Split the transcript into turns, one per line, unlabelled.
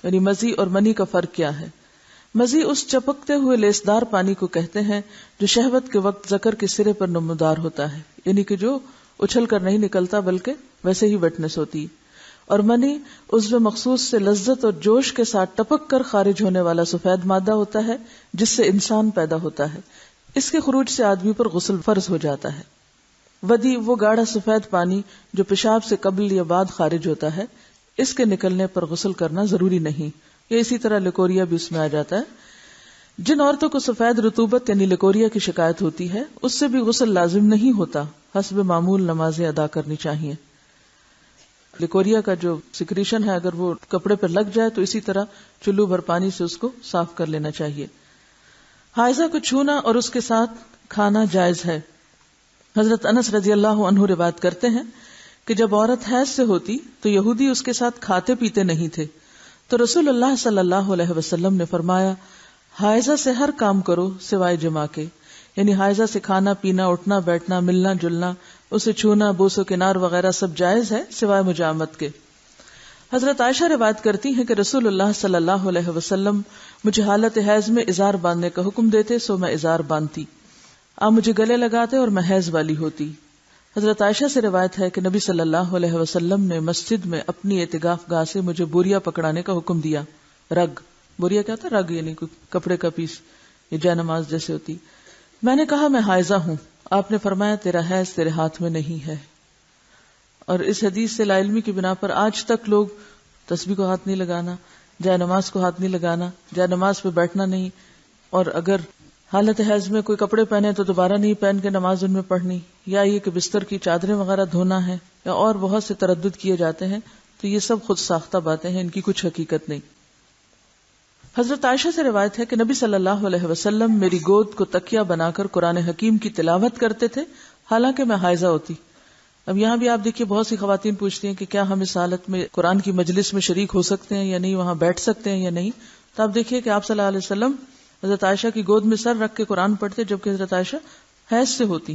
یعنی مزی اور منی کا فرق کیا ہے؟ مزی اس چپکتے ہوئے لیسدار پانی کو کہتے ہیں جو شہوت کے وقت ذکر کے سرے پر نمودار ہوتا ہے، یعنی کہ جو اچھل کر نہیں نکلتا بلکہ ویسے ہی ویٹنس ہوتی ہے. اور منی عضو مخصوص سے لذت اور جوش کے ساتھ ٹپک کر خارج ہونے والا سفید مادہ ہوتا ہے جس سے انسان پیدا ہوتا ہے. اس کے خروج سے آدمی پر غسل فرض ہو جاتا ہے. ودی وہ گاڑھا سفید پانی جو پیشاب سے قبل یا بعد خارج ہوتا ہے، اس کے نکلنے پر غسل کرنا ضروری نہیں. یا اسی طرح لکوریا بھی اس میں آ جاتا ہے. جن عورتوں کو سفید رطوبت یعنی لکوریا کی شکایت ہوتی ہے اس سے بھی غسل لازم نہیں ہوتا، حسب معمول نمازیں ادا کرنی چاہیے. لکوریا کا جو سیکریشن ہے اگر وہ کپڑے پر لگ جائے تو اسی طرح چلو بھر پانی سے اس کو صاف کر لینا چاہیے. حائضہ کو چھونا اور اس کے ساتھ کھانا جائز ہے. حضرت انس رضی اللہ عنہ روایت کرتے ہیں کہ جب عورت حیض سے ہوتی تو یہودی اس کے ساتھ کھاتے پیتے نہیں تھے، تو رسول اللہ صلی اللہ علیہ وسلم نے فرمایا حائضہ سے ہر کام کرو سوائے جماع کے، یعنی حائضہ سے کھانا پینا، اٹھنا بیٹھنا، ملنا جلنا، اسے چھونا، بوس و کنار وغیرہ سب جائز ہے سوائے مجامت کے. حضرت عائشہ روایت کرتی ہیں کہ رسول اللہ صلی اللہ علیہ وسلم مجھے حالت حیض میں ازار باندھنے کا حکم دیتے سو میں ازار باندھتی. آپ مجھے گلے لگاتے اور میں حیض والی ہوتی. حضرت عائشہ سے روایت ہے کہ نبی صلی اللہ علیہ وسلم نے مسجد میں اپنی اعتکاف گاہ سے مجھے بوریا پکڑانے کا حکم دیا. رگ، بوریا کیا ہوتا ہے؟ رگ یعنی کپڑے کا پیس، یہ جے نماز جیسے ہوتی. میں نے کہا میں حائضہ ہوں. آپ نے فرمایا تیرا حیض تیرے ہاتھ میں نہیں ہے. اور اس حدیث سے لاعلمی کی بنا پر آج تک لوگ تسبیح کو ہاتھ نہیں لگانا، جے نماز کو ہاتھ نہیں لگانا، جے نماز پہ بیٹھنا نہیں، اور اگر حالت حیض میں کوئی کپڑے پہنے تو دوبارہ نہیں پہن کے نماز ان میں پڑھنی، یا یہ کہ بستر کی چادریں وغیرہ دھونا ہے، یا اور بہت سے تردد کیے جاتے ہیں. تو یہ سب خود ساختہ باتیں ہیں، ان کی کچھ حقیقت نہیں. حضرت عائشہ سے روایت ہے کہ نبی صلی اللہ علیہ وسلم میری گود کو تکیہ بنا کر قرآن حکیم کی تلاوت کرتے تھے حالانکہ میں حائضہ ہوتی. اب یہاں بھی آپ دیکھیے بہت سی خواتین پوچھتی ہیں کہ کیا ہم اس حالت میں قرآن کی مجلس میں شریک ہو سکتے ہیں یا نہیں، وہاں بیٹھ سکتے ہیں یا نہیں. تو آپ دیکھیے کہ آپ صلی اللہ علیہ وسلم حضرت عائشہ کی گود میں سر رکھ کے قرآن پڑھتے جبکہ حضرت عائشہ حیض سے ہوتی.